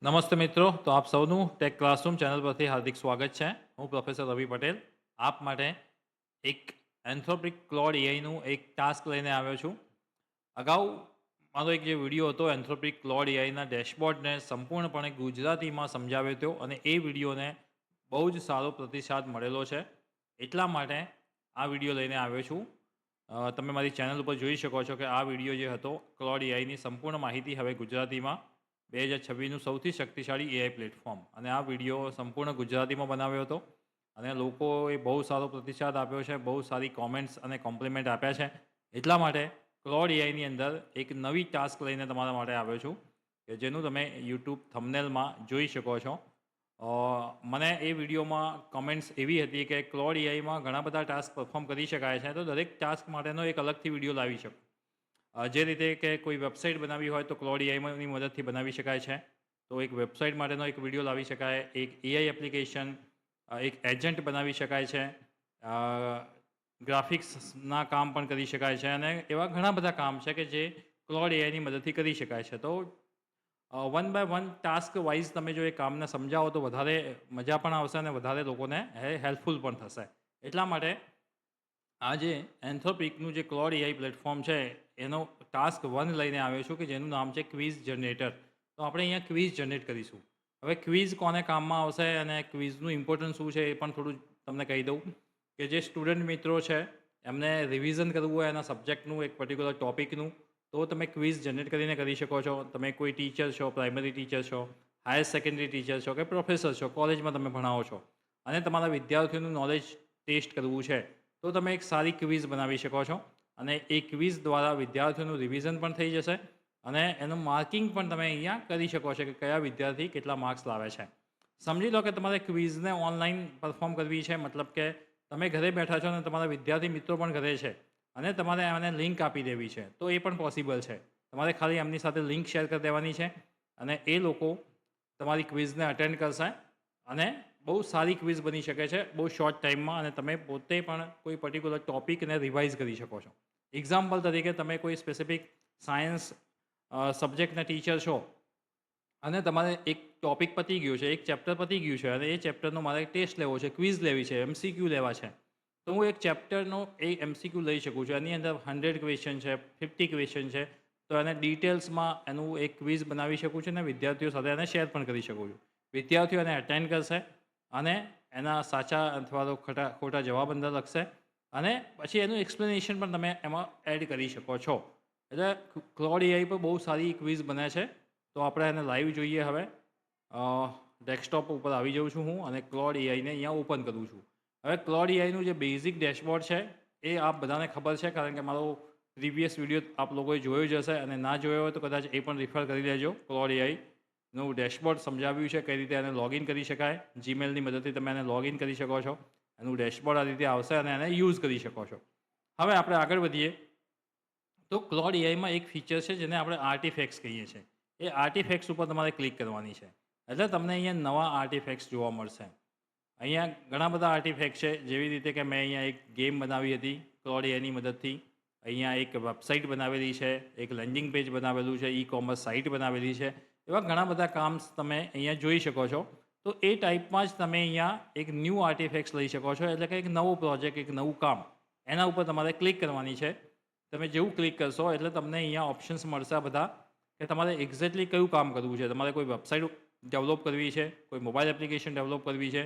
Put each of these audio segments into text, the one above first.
નમસ્તે મિત્રો, તો આપ સૌનું ટેક ક્લાસરૂમ ચેનલ પરથી હાર્દિક સ્વાગત છે. હું પ્રોફેસર રવિ પટેલ આપ માટે એક એન્થ્રોપિક ક્લોડ એઆઈનું એક ટાસ્ક લઈને આવ્યો છું. અગાઉ મારો એક જે વિડીયો હતો એન્થ્રોપિક ક્લોડ એઆઈના ડેશબોર્ડને સંપૂર્ણપણે ગુજરાતીમાં સમજાવ્યો હતો અને એ વિડીયોને બહુ જ સારો પ્રતિસાદ મળેલો છે. એટલા માટે આ વિડીયો લઈને આવ્યો છું. તમે મારી ચેનલ ઉપર જોઈ શકો છો કે આ વિડીયો જે હતો ક્લોડ એઆઈની સંપૂર્ણ માહિતી હવે ગુજરાતીમાં 2026નું સૌથી શક્તિશાળી એઆઈ પ્લેટફોર્મ અને આ વિડીયો સંપૂર્ણ ગુજરાતીમાં બનાવ્યો હતો અને લોકોએ બહુ સારો પ્રતિસાદ આપ્યો છે, બહુ સારી કોમેન્ટ્સ અને કોમ્પ્લિમેન્ટ આપ્યા છે. એટલા માટે ક્લોડ એઆઈની અંદર એક નવી ટાસ્ક લઈને તમારા માટે આવ્યો છું કે જેનું તમે યુટ્યુબ થંબનેલમાં જોઈ શકો છો. મને એ વિડીયોમાં કમેન્ટ્સ એવી હતી કે ક્લોડ એઆઈમાં ઘણા બધા ટાસ્ક પરફોર્મ કરી શકાય છે, તો દરેક ટાસ્ક માટેનો એક અલગથી વિડીયો લાવી શકો. જે રીતે કે કોઈ વેબસાઇટ બનાવવી હોય તો ક્લોડ એઆઈની મદદથી બનાવી શકાય છે. તો એક વેબસાઇટ માટેનો એક વિડીયો લાવી શકાય, એક એઆઈ એપ્લિકેશન, એક એજન્ટ બનાવી શકાય છે, ગ્રાફિક્સના કામ પણ કરી શકાય છે અને એવા ઘણા બધા કામ છે કે જે ક્લોડ એઆઈની મદદથી કરી શકાય છે. તો one by one task wise તમે જો એ કામને સમજાવો તો વધારે મજા પણ આવશે અને વધારે લોકોને હેલ્પફુલ પણ થશે. એટલા માટે આ જે એન્થ્રોપિકનું જે ક્લોડ એઆઈ પ્લેટફોર્મ છે એનો ટાસ્ક 1 લઈને આવ્યો છું કે જેનું નામ છે ક્વિઝ જનરેટર. તો આપણે અહીંયા ક્વિઝ જનરેટ કરીશું. હવે ક્વિઝ કોને કામમાં આવશે અને ક્વિઝનું ઇમ્પોર્ટન્સ શું છે એ પણ થોડું તમને કહી દઉં કે જે સ્ટુડન્ટ મિત્રો છે એમને રિવિઝન કરવું હોય એના સબ્જેક્ટનું એક પર્ટિક્યુલર ટોપિકનું, તો તમે ક્વિઝ જનરેટ કરીને કરી શકો છો. તમે કોઈ ટીચર છો, પ્રાઇમરી ટીચર છો, હાયર સેકન્ડરી ટીચર છો કે પ્રોફેસર છો, કોલેજમાં તમે ભણાવો છો અને તમારા વિદ્યાર્થીઓનું નોલેજ ટેસ્ટ કરવું છે, તો તમે એક સારી ક્વિઝ બનાવી શકો છો અને એ ક્વિઝ દ્વારા વિદ્યાર્થીઓનું રિવિઝન પણ થઈ જશે અને એનું માર્કિંગ પણ તમે અહીંયા કરી શકો છો કે કયા વિદ્યાર્થી કેટલા માર્ક્સ લાવે છે. સમજી લો કે તમારે ક્વિઝને ઓનલાઈન પરફોર્મ કરવી છે, મતલબ કે તમે ઘરે બેઠા છો અને તમારા વિદ્યાર્થી મિત્રો પણ ઘરે છે અને તમારે એમને લિંક આપી દેવી છે, તો એ પણ પોસિબલ છે. તમારે ખાલી એમની સાથે લિંક શેર કરી દેવાની છે અને એ લોકો તમારી ક્વિઝને અટેન્ડ કરશે અને બહુ સારી ક્વિઝ બની શકે છે બહુ શોર્ટ ટાઈમમાં અને તમે પોતે પણ કોઈ પર્ટિક્યુલર ટોપિકને રિવાઇઝ કરી શકો છો. એક્ઝામ્પલ તરીકે તમે કોઈ સ્પેસિફિક સાયન્સ સબ્જેક્ટના ટીચર છો અને તમારે એક ટોપિક પતી ગયું છે, એક ચેપ્ટર પતી ગયું છે અને એ ચેપ્ટરનો મારે ટેસ્ટ લેવો છે, ક્વિઝ લેવી છે, એમસીક્યુ લેવા છે, તો હું એક ચેપ્ટરનો એ એમસીક્યુ લઈ શકું છું. એની અંદર 100 ક્વેશ્ચન છે, 50 ક્વેશ્ચન છે, તો એને ડિટેલ્સમાં એનું એક ક્વિઝ બનાવી શકું છું અને વિદ્યાર્થીઓ સાથે એને શેર પણ કરી શકું છું. વિદ્યાર્થીઓ એને અટેન્ડ કરશે અને એના સાચા અથવા તો ખોટા જવાબ અંદર લખશે અને પછી એનું એક્સપ્લેનેશન પણ તમે એમાં એડ કરી શકો છો. એટલે ક્લોડ એઆઈ પર બહુ સારી ક્વિઝ બને છે. તો આપણે એને લાઈવ જોઈએ. હવે ડેસ્કટોપ ઉપર આવી જાઉં છું હું અને ક્લોડ એઆઈને અહીંયા ઓપન કરું છું. હવે ક્લોડ એઆઈનું જે બેઝિક ડેશબોર્ડ છે એ આપ બધાને ખબર છે, કારણ કે મારો પ્રીવિયસ વિડીયો આપ લોકોએ જોયો જ હશે અને ના જોયો હોય તો કદાચ એ પણ રિફર કરી લેજો. ક્લોડ એઆઈનું ડેશબોર્ડ સમજાવ્યું છે કઈ રીતે એને લોગિન કરી શકાય. જીમેલની મદદથી તમે એને લોગિન કરી શકો છો. એનું ડેશબોર્ડ આ રીતે આવશે અને એને યુઝ કરી શકો છો. હવે આપણે આગળ વધીએ તો ક્લોડ એઆઈમાં એક ફીચર છે જેને આપણે આર્ટિફેક્ટ્સ કહીએ છીએ. એ આર્ટિફેક્ટ્સ ઉપર તમારે ક્લિક કરવાની છે એટલે તમને અહીંયા નવા આર્ટિફેક્ટ્સ જોવા મળશે. અહીંયા ઘણા બધા આર્ટિફેક્ટ છે, જેવી રીતે કે મેં અહીંયા એક ગેમ બનાવી હતી ક્લોડ એઆઈની મદદથી. અહીંયા એક વેબસાઇટ બનાવેલી છે, એક લેન્ડિંગ પેજ બનાવેલું છે, ઈ કોમર્સ સાઇટ બનાવેલી છે. એવા ઘણા બધા કામ્સ તમે અહીંયા જોઈ શકો છો. તો એ ટાઈપમાં જ તમે અહીંયા એક ન્યૂ આર્ટિફેક્ટ્સ લઈ શકો છો, એટલે કે એક નવો પ્રોજેક્ટ, એક નવું કામ, એના ઉપર તમારે ક્લિક કરવાની છે. તમે જેવું ક્લિક કરશો એટલે તમને અહીંયા ઓપ્શન્સ મળશે આ બધા કે તમારે એક્ઝેક્ટલી કયું કામ કરવું છે. તમારે કોઈ વેબસાઇટ ડેવલપ કરવી છે, કોઈ મોબાઈલ એપ્લિકેશન ડેવલપ કરવી છે,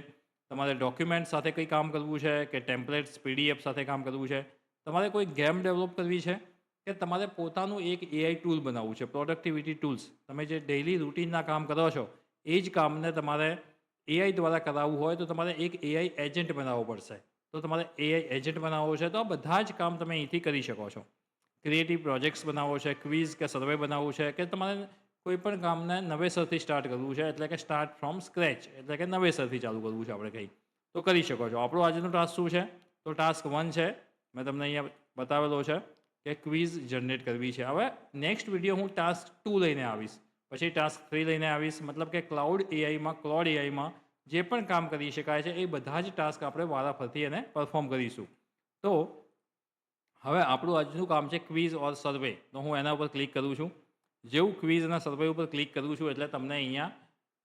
તમારે ડોક્યુમેન્ટ સાથે કંઈ કામ કરવું છે કે ટેમ્પલેટ્સ પીડીએફ સાથે કામ કરવું છે, તમારે કોઈ ગેમ ડેવલપ કરવી છે કે તમારે પોતાનું એક એઆઈ ટૂલ બનાવવું છે, પ્રોડક્ટિવિટી ટૂલ્સ. તમે જે ડેઇલી રૂટીનના કામ કરો છો એ જ કામને તમારે એઆઈ દ્વારા કરાવવું હોય તો તમારે એક એઆઈ એજન્ટ બનાવવો પડશે. તો તમારે એઆઈ એજન્ટ બનાવવો છે તો આ બધા જ કામ તમે અહીંથી કરી શકો છો. ક્રિએટિવ પ્રોજેક્ટ્સ બનાવવો છે, ક્વિઝ કે સર્વે બનાવવું છે કે તમારે કોઈ પણ કામને નવેસરથી સ્ટાર્ટ કરવું છે, એટલે કે સ્ટાર્ટ ફ્રોમ સ્ક્રેચ, એટલે કે નવેસરથી ચાલુ કરવું છે આપણે કંઈ, તો કરી શકો છો. આપણો આજનો ટાસ્ક શું છે? તો ટાસ્ક 1 છે, મેં તમને અહીંયા બતાવેલો છે કે ક્વિઝ જનરેટ કરવી છે. હવે નેક્સ્ટ વિડીયો હું ટાસ્ક 2 લઈને આવીશ, પછી ટાસ્ક 3 લઈને આવીશ. મતલબ કે ક્લોડ એઆઈમાં જે પણ કામ કરી શકાય છે એ બધા જ ટાસ્ક આપણે વારાફરતી એને પરફોર્મ કરીશું. તો હવે આપણું આજનું કામ છે ક્વિઝ ઓર સર્વે. તો હું એના ઉપર ક્લિક કરું છું. જેવું ક્વિઝ અને સર્વે ઉપર ક્લિક કરું છું એટલે તમને અહીંયા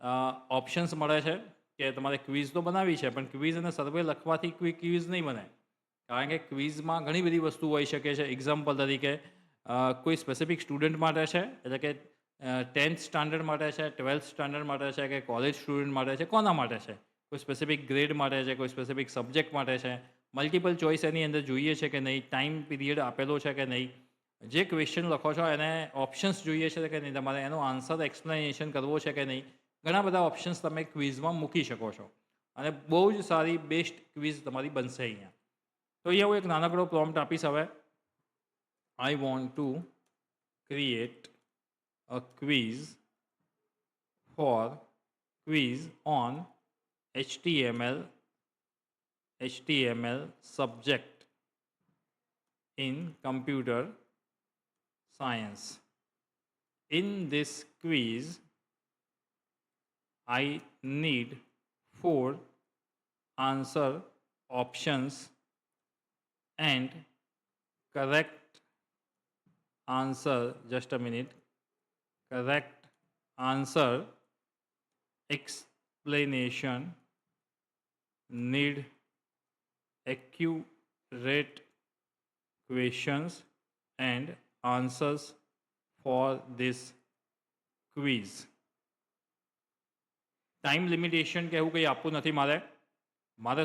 ઓપ્શન્સ મળે છે કે તમારે ક્વિઝ તો બનાવવી છે, પણ ક્વિઝ અને સર્વે લખવાથી કોઈ ક્વિઝ નહીં બને. કારણ કે ક્વિઝમાં ઘણી બધી વસ્તુ હોઈ શકે છે. એક્ઝામ્પલ તરીકે કોઈ સ્પેસિફિક સ્ટુડન્ટ માટે છે, એટલે કે 10th સ્ટાન્ડર્ડ માટે છે, 12th સ્ટાન્ડર્ડ માટે છે, કે કોલેજ સ્ટુડન્ટ માટે છે, કોના માટે છે? કોઈ સ્પેસિફિક ગ્રેડ માટે છે, કોઈ સ્પેસિફિક સબ્જેક્ટ માટે છે, મલ્ટિપલ ચોઇસ એની અંદર જોઈએ છે કે નહીં, ટાઈમ પીરિયડ આપેલો છે કે નહીં, જે ક્વેશ્ચન લખો છો એને ઓપ્શન્સ જોઈએ છે કે નહીં, તમારે એનો આન્સર એક્સપ્લેનેશન કરવો છે કે નહીં, ઘણા બધા ઓપ્શન્સ તમે ક્વિઝમાં મૂકી શકો છો અને બહુ જ સારી બેસ્ટ ક્વિઝ તમારી બનશે અહીંયા. તો અહીંયા હું એક નાનકડો પ્રોમ્પ્ટ આપીશ હવે. I want to create a quiz on HTML subject in computer science. In this quiz, I need 4 answer options and correct answer. Just a minute. Correct answer explanation. Need accurate questions and answers for this quiz. Time limitation કે એવું કંઈ આપવું નથી મારે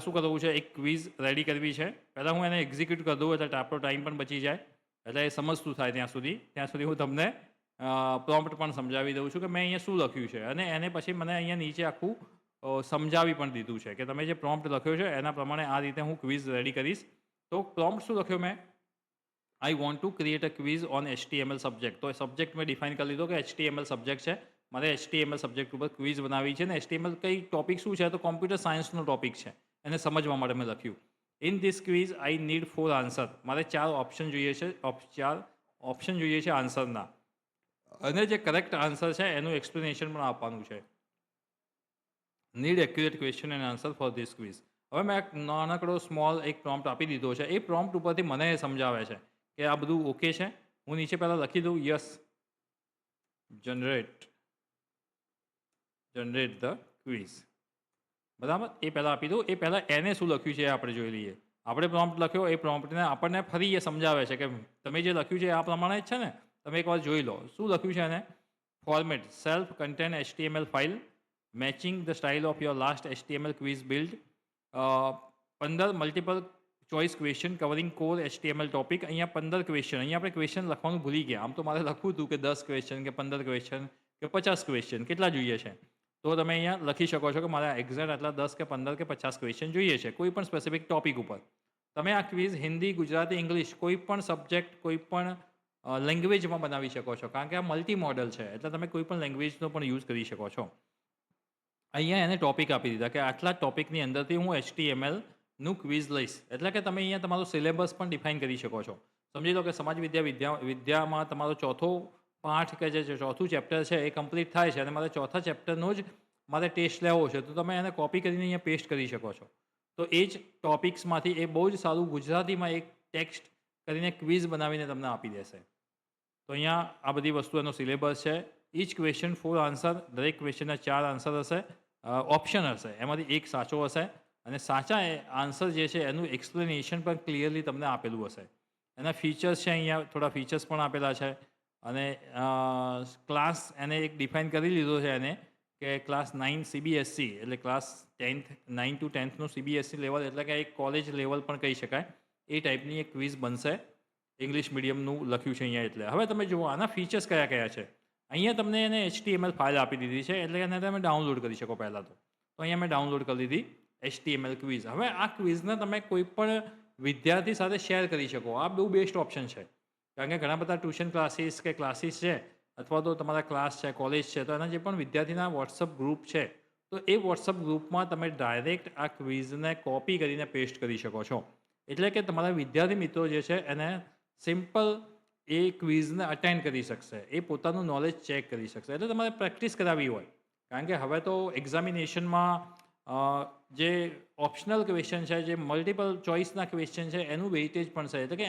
શું કરવું છે, એક ક્વિઝ રેડી કરવી છે. પહેલાં હું એને એક્ઝિક્યુટ કરી દઉં એટલે આપણો ટાઈમ પણ બચી જાય, એટલે એ સમજતું થાય ત્યાં સુધી હું તમને પ્રોમ્પ્ટ પણ સમજાવી દઉં છું કે મેં અહીંયા શું લખ્યું છે, અને એને પછી મને અહીંયા નીચે આખું સમજાવી પણ દીધું છે કે તમે જે પ્રોમ્પ્ટ લખ્યો છે એના પ્રમાણે આ રીતે હું ક્વિઝ રેડી કરીશ. તો પ્રોમ્પ્ટ શું લખ્યો મેં? I want to create a quiz on HTML subject. તો એ સબ્જેક્ટ મેં ડિફાઇન કરી લીધો કે HTML સબ્જેક્ટ છે, મારે HTML સબ્જેક્ટ ઉપર ક્વિઝ બનાવી છે. ને HTML કઈ ટોપિક શું છે, તો કોમ્પ્યુટર સાયન્સનો ટોપિક છે, એને સમજવા માટે મેં લખ્યું. In this quiz I need 4 answer. મારે 4 ઓપ્શન જોઈએ છે, 4 ઓપ્શન જોઈએ છે આન્સરના, અને જે કરેક્ટ આન્સર છે એનું એક્સપ્લેનેશન પણ આપવાનું છે. Need accurate question and answer for this quiz. હવે મેં એક નાનકડો સ્મોલ એક પ્રોમ્પ્ટ આપી દીધો છે. એ પ્રોમ્પ્ટ ઉપરથી મને સમજાવે છે કે આ બધું ઓકે છે. હું નીચે પહેલાં લખી દઉં યસ, જનરેટ ધ ક્વિઝ. બરાબર, એ પહેલાં આપી દઉં. એ પહેલાં એને શું લખ્યું છે એ આપણે જોઈ લઈએ. આપણે પ્રોમ્પ્ટ લખ્યો, એ પ્રોમ્પ્ટને આપણને ફરી એ સમજાવે છે કે તમે જે લખ્યું છે આ પ્રમાણે જ છે ને, તમે એકવાર જોઈ લો. શું લખ્યું છે એને? Format self contain HTML file matching the style of your last HTML quiz build. 15 multiple choice question covering core HTML topic. અહીંયા 15 ક્વેશ્ચન, અહીંયા આપણે ક્વેશ્ચન લખવાનું ભૂલી ગયા. આમ તો મારે લખવું હતું કે 10 ક્વેશ્ચન કે 15 ક્વેશ્ચન કે 50 ક્વેશ્ચન કેટલા જોઈએ છે, તો તમે અહીંયા લખી શકો છો કે મારા એક્ઝેક્ટ આટલા 10 કે 15 કે 50 ક્વેશ્ચન જોઈએ છે કોઈ પણ સ્પેસિફિક ટોપિક ઉપર. તમે આ ક્વિઝ હિન્દી, ગુજરાતી, ઇંગ્લિશ કોઈ પણ સબ્જેક્ટ, કોઈ પણ લેંગ્વેજમાં બનાવી શકો છો, કારણ કે આ મલ્ટી મોડલ છે, એટલે તમે કોઈ પણ લેંગ્વેજનો પણ યુઝ કરી શકો છો. અહીંયા એને ટોપિક આપી દીધા કે આટલા ટોપિકની અંદરથી હું HTMLનું ક્વિઝ લઈશ. એટલે કે તમે અહીંયા તમારો સિલેબસ પણ ડિફાઇન કરી શકો છો. સમજી લો કે સમાજ વિદ્યામાં તમારો ચોથો પાઠ કે જે ચોથું ચેપ્ટર છે એ કમ્પ્લીટ થાય છે, અને મારે ચોથા ચેપ્ટરનો જ મારે ટેસ્ટ લેવો છે, તો તમે એને કોપી કરીને અહીંયા પેસ્ટ કરી શકો છો. તો એ જ ટોપિક્સમાંથી એ બહુ જ સારું ગુજરાતીમાં એક ટેક્સ્ટ કરીને ક્વિઝ બનાવીને તમને આપી દેશે. તો અહીંયા આ બધી વસ્તુ એનો સિલેબસ છે. ઇચ ક્વેશ્ચન 4 આન્સર, દરેક ક્વેશ્ચનના 4 આન્સર હશે, ઓપ્શન હશે, એમાંથી એક સાચો હશે, અને સાચા આન્સર જે છે એનું એક્સપ્લેનેશન પણ ક્લિયરલી તમને આપેલું હશે. એના ફીચર્સ છે, અહીંયા થોડા ફીચર્સ પણ આપેલા છે, અને ક્લાસ એને એક ડિફાઇન કરી લીધો છે એને કે ક્લાસ 9 CBSE, એટલે ક્લાસ 9 to 10નું CBSE લેવલ, એટલે કે એક કોલેજ લેવલ પણ કહી શકાય, એ ટાઈપની એક ક્વિઝ બનશે. ઇંગ્લિશ મીડિયમનું લખ્યું છે અહીંયા. એટલે હવે તમે જુઓ આના ફીચર્સ કયા કયા છે. અહીંયા તમને એને HTML ફાઇલ આપી દીધી છે, એટલે એને તમે ડાઉનલોડ કરી શકો પહેલાં તો. અહીંયા મેં ડાઉનલોડ કરી દીધી HTML ક્વિઝ. હવે આ ક્વિઝને તમે કોઈ પણ વિદ્યાર્થી સાથે શેર કરી શકો. આ બહુ બેસ્ટ ઓપ્શન છે, કારણ કે ઘણા બધા ટ્યુશન ક્લાસીસ કે ક્લાસીસ છે, અથવા તો તમારા ક્લાસ છે, કોલેજ છે, તો એના જે પણ વિદ્યાર્થીના વોટ્સઅપ ગ્રુપ છે, તો એ વોટ્સઅપ ગ્રુપમાં તમે ડાયરેક્ટ આ ક્વિઝને કોપી કરીને પેસ્ટ કરી શકો છો. એટલે કે તમારા વિદ્યાર્થી મિત્રો જે છે એને સિમ્પલ એ ક્વિઝને અટેન્ડ કરી શકશે, એ પોતાનું નોલેજ ચેક કરી શકશે. એટલે તમારે પ્રેક્ટિસ કરાવવી હોય, કારણ કે હવે તો એક્ઝામિનેશનમાં જે ઓપ્શનલ ક્વેશ્ચન છે, જે મલ્ટિપલ ચોઇસના ક્વેશ્ચન છે, એનું વેઇટેજ પણ છે, એટલે કે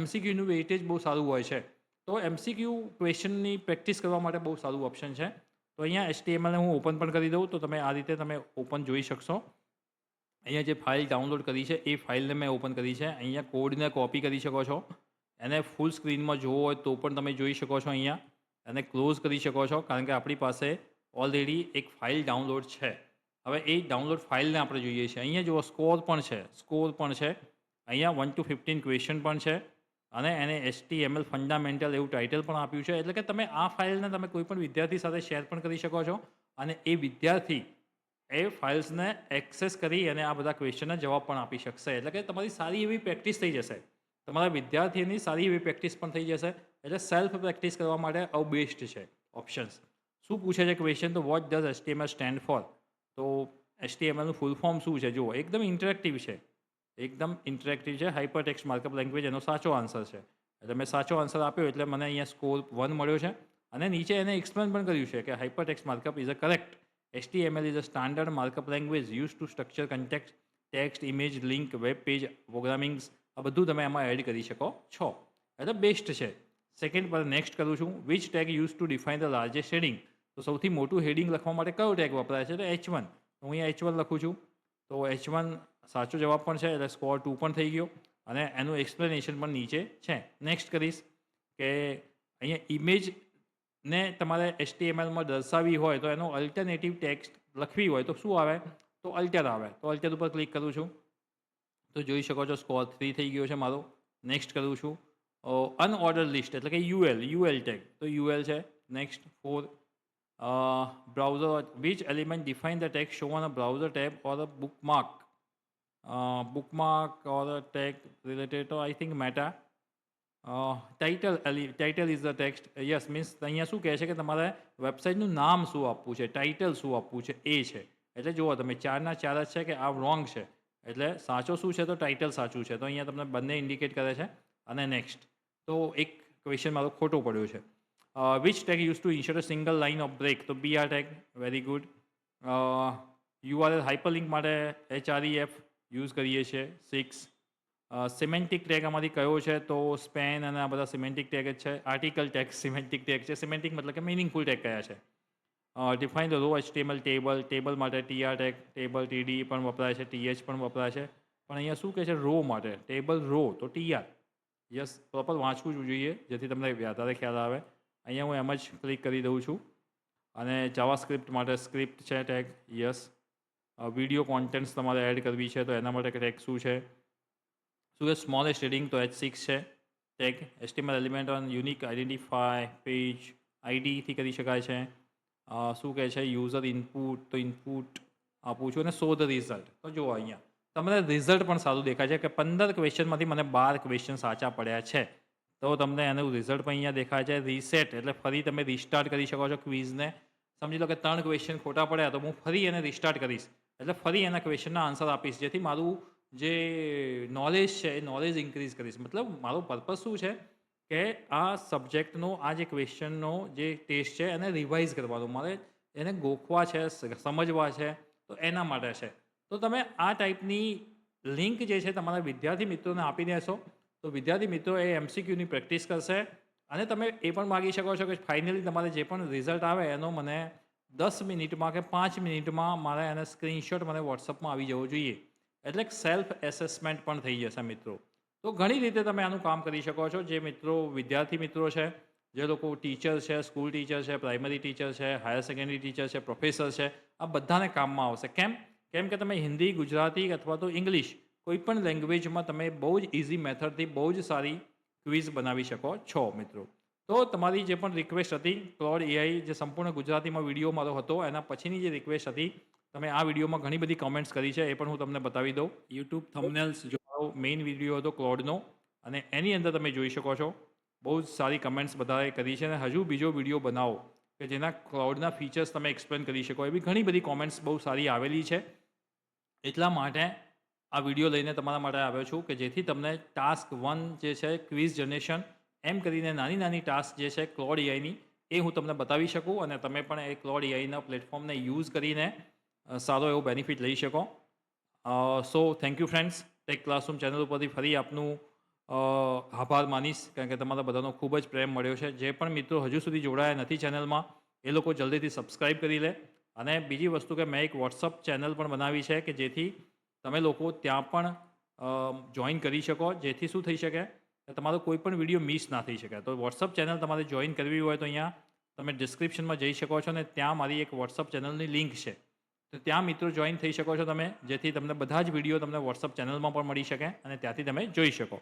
MCQનું વેઇટેજ બહુ સારું હોય છે. તો MCQ ક્વેશ્ચનની પ્રેક્ટિસ કરવા માટે બહુ સારું ઓપ્શન છે. તો અહીંયા HTML હું ઓપન પણ કરી દઉં તો તમે આ રીતે તમે ઓપન જોઈ શકશો. અહીંયા જે ફાઇલ ડાઉનલોડ કરી છે એ ફાઇલને મેં ઓપન કરી છે. અહીંયા કોડને કોપી કરી શકો છો. એને ફૂલ સ્ક્રીનમાં જોવો હોય તો પણ તમે જોઈ શકો છો અહીંયા. એને ક્લોઝ કરી શકો છો કારણ કે આપણી પાસે ઓલરેડી એક ફાઇલ ડાઉનલોડ છે. હવે એ ડાઉનલોડ ફાઇલને આપણે જોઈએ છીએ. અહીંયા જુઓ સ્કોર પણ છે. અહીંયા 1 to 15 ક્વેશ્ચન પણ છે અને એને HTML ફંડામેન્ટલ એવું ટાઇટલ પણ આપ્યું છે. એટલે કે તમે આ ફાઇલને તમે કોઈ પણ વિદ્યાર્થી સાથે શેર પણ કરી શકો છો અને એ વિદ્યાર્થી એ ફાઇલ્સને એક્સેસ કરી અને આ બધા ક્વેશ્ચનના જવાબ પણ આપી શકશે. એટલે કે તમારી સારી એવી પ્રેક્ટિસ થઈ જશે. તમારા વિદ્યાર્થીની સારી એવી પ્રેક્ટિસ પણ થઈ જશે. એટલે સેલ્ફ પ્રેક્ટિસ કરવા માટે આવું બેસ્ટ છે ઓપ્શન્સ. શું પૂછે છે ક્વેશ્ચન? તો what does HTML stand four? તો HTMLનું ફૂલ ફોર્મ શું છે? જુઓ, એકદમ ઇન્ટરેક્ટિવ છે. હાઇપર ટેક્સ્ટ માર્કઅપ લેંગ્વેજ એનો સાચો આન્સર છે. એટલે મેં સાચો આન્સર આપ્યો એટલે મને અહીંયા સ્કોર 1 મળ્યો છે. અને નીચે એને એક્સપ્લેન પણ કર્યું છે કે hyper text markup is a correct. HTML is a standard markup language used to structure context, text, image, link, web page, programmings. આ બધું તમે એમાં એડ કરી શકો છો. એટલે બેસ્ટ છે. સેકન્ડ પર નેક્સ્ટ કરું છું. Which tag use two define the largest heading? તો સૌથી મોટું હેડિંગ લખવા માટે કયો ટેગ વપરાય છે? તો H1. હું અહીંયા H1 લખું છું. તો H1 સાચો જવાબ પણ છે એટલે સ્કોર 2 પણ થઈ ગયો અને એનું એક્સપ્લેનેશન પણ નીચે છે. નેક્સ્ટ કરીશ કે અહીંયા ઇમેજને તમારે HTMLમાં દર્શાવવી હોય તો એનો અલ્ટરનેટિવ ટેક્સ્ટ લખવી હોય તો શું આવે? તો અલ્ટર આવે. તો અલ્ટર ઉપર ક્લિક કરું છું તો જોઈ શકો છો સ્કોર 3 થઈ ગયો છે મારો. નેક્સ્ટ કરું છું અનઓર્ડર લિસ્ટ એટલે કે UL ટેગ. તો UL છે. Next 4 browser, which element define the text shown on a browser tab or a bookmark? Bookmark or a tag related to, I think, meta. Title is the text. Yes, means અહીંયા શું કહે છે કે તમારે વેબસાઇટનું નામ શું આપવું છે, ટાઇટલ શું આપવું છે એ છે. એટલે જુઓ તમે 4ના 4 જ છે કે આ રોંગ છે. એટલે સાચો શું છે? તો ટાઇટલ સાચું છે. તો અહીંયા તમને બંને ઇન્ડિકેટ કરે છે. અને નેક્સ્ટ તો એક ક્વેશ્ચન મારો ખોટો પડ્યો છે. Which tag use to insert a single line of break? તો BR tag. Very good. URL hyperlink માટે HREF યુઝ કરીએ છીએ. 6. સિમેન્ટિક ટેગ આમાંથી કયો છે? તો સ્પેન અને આ બધા સિમેન્ટિક ટેગ જ છે. આર્ટિકલ ટેગ સિમેન્ટિક ટેગ છે. સિમેન્ટિક મતલબ કે મિનિંગફુલ ટેગ કયા છે? Define the row HTML table માટે TR ટેગ, ટેબલ TD પણ વપરાય છે, TH પણ વપરાય છે. પણ અહીંયા શું કહે છે? રો માટે ટેબલ રો તો TR. યસ, પ્રોપર વાંચવું જોઈએ જેથી તમને વધારે ખ્યાલ આવે. અહીંયા હું એમ જ ક્લિક કરી દઉં છું અને જાવાસ્ક્રિપ્ટ માટે સ્ક્રિપ્ટ છે ટેગ. યસ. વિડીયો કોન્ટેન્ટ્સ તમારે એડ કરવી છે તો એના માટે ટેગ શું છે? શું છે? સ્મોલેસ્ટ હેડિંગ તો H6 છે tag. HTML element on unique identify page આઈડીથી કરી શકાય છે. શું કહે છે? યુઝર ઇનપુટ તો ઇનપુટ આપું છું અને શો ધ રિઝલ્ટ. તો જુઓ અહીંયા તમને રિઝલ્ટ પણ સારું દેખાય છે કે 15 ક્વેશ્ચનમાંથી મને 12 ક્વેશ્ચન સાચા પડ્યા છે. તો તમને એનું રિઝલ્ટ પણ અહીંયા દેખાય છે. રીસેટ એટલે ફરી તમે રિસ્ટાર્ટ કરી શકો છો ક્વિઝને. સમજી લો કે 3 ક્વેશ્ચન ખોટા પડ્યા તો હું ફરી એને રિસ્ટાર્ટ કરીશ. એટલે ફરી એના ક્વેશ્ચનના આન્સર આપીશ જેથી મારું જે નોલેજ છે એ નોલેજ ઇન્ક્રીઝ કરીશ. મતલબ મારો પર્પઝ શું છે કે આ સબ્જેક્ટનો આ જે ક્વેશ્ચનનો જે ટેસ્ટ છે એને રિવાઇઝ કરવાનો. મારે એને ગોખવા છે, સમજવા છે તો એના માટે છે. તો તમે આ ટાઈપની લિંક જે છે તમારા વિદ્યાર્થી મિત્રોને આપી દેશો તો વિદ્યાર્થી મિત્રો એ MCQની પ્રેક્ટિસ કરશે અને તમે એ પણ માગી શકો છો કે ફાઇનલી તમારે જે પણ રિઝલ્ટ આવે એનો મને 10 મિનિટમાં કે 5 મિનિટમાં મારે એને સ્ક્રીનશોટ મને વોટ્સઅપમાં આવી જવો જોઈએ. એટલે સેલ્ફ એસેસમેન્ટ પણ થઈ જશે મિત્રો. તો ઘણી રીતે તમે આનું કામ કરી શકો છો. જે મિત્રો વિદ્યાર્થી મિત્રો છે, જે લોકો ટીચર છે, સ્કૂલ ટીચર છે, પ્રાઇમરી ટીચર છે, હાયર સેકન્ડરી ટીચર છે, પ્રોફેસર છે, આ બધાને કામમાં આવશે. કેમ કે તમે હિન્દી, ગુજરાતી અથવા તો ઇંગ્લિશ કોઈ પણ લેંગ્વેજમાં તમે બહુ જ ઇઝી મેથડથી બહુ જ સારી ક્વિઝ બનાવી શકો છો મિત્રો. તો તમારી જે પણ રિક્વેસ્ટ હતી ક્લોડ AI જે સંપૂર્ણ ગુજરાતીમાં વિડીયો મારો હતો એના પછીની જે રિક્વેસ્ટ હતી તમે આ વિડીયોમાં ઘણી બધી કમેન્ટ્સ કરી છે એ પણ હું તમને બતાવી દઉં. યુટ્યુબ થંબનેલ્સ જો મારો મેઇન વિડીયો હતો ક્લોડનો અને એની અંદર તમે જોઈ શકો છો બહુ જ સારી કમેન્ટ્સ બધાએ કરી છે અને હજુ બીજો વિડીયો બનાવો કે જેના ક્લાઉડના ફીચર્સ તમે એક્સપ્લેન કરી શકો એવી ઘણી બધી કોમેન્ટ્સ બહુ સારી આવેલી છે. એટલા માટે આ વિડીયો લઈને તમારા માટે આવ્યો છું કે જેથી તમને ટાસ્ક 1 જે છે ક્વિઝ જનરેશન એમ કરીને નાની નાની ટાસ્ક જે છે ક્લોડ AIની એ હું તમને બતાવી શકું અને તમે પણ એ ક્લોડ AIના પ્લેટફોર્મને યુઝ કરીને સારો એવો બેનિફિટ લઈ શકો. So thank you friends. Tech classroom channel ઉપરથી ફરી આપનું આભાર માનીશ કારણ કે તમારા બધાનો ખૂબ જ પ્રેમ મળ્યો છે. જે પણ મિત્રો હજુ સુધી જોડાયા નથી ચેનલમાં એ લોકો જલ્દીથી સબસ્ક્રાઈબ કરી લે. અને બીજી વસ્તુ કે મેં એક વોટ્સઅપ ચેનલ પણ બનાવી છે કે જેથી તમે લોકો ત્યાં પણ જોઈન કરી શકો, જેથી શું થઈ શકે કે તમારો કોઈ પણ વિડીયો મિસ ના થઈ શકે. તો વોટ્સઅપ ચેનલ તમારે જોઈન કરવી હોય તો અહીંયા તમે ડિસ્ક્રિપ્શનમાં જઈ શકો છો ને ત્યાં મારી એક વોટ્સઅપ ચેનલની લિંક છે. તો ત્યાં મિત્રો જોઈન થઈ શકો છો તમે, જેથી તમને બધા જ વિડીયો તમને વોટ્સઅપ ચેનલમાં પણ મળી શકે અને ત્યાંથી તમે જોઈ શકો.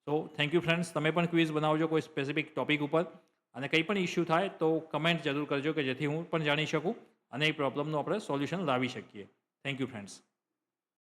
So thank you friends. તમે પણ ક્વિઝ બનાવજો કોઈ સ્પેસિફિક ટોપિક ઉપર, અને કંઈ પણ ઇસ્યુ થાય તો કમેન્ટ જરૂર કરજો કે જેથી હું પણ જાણી શકું અને એ પ્રોબ્લેમનું આપણે સોલ્યુશન લાવી શકીએ. Thank you friends.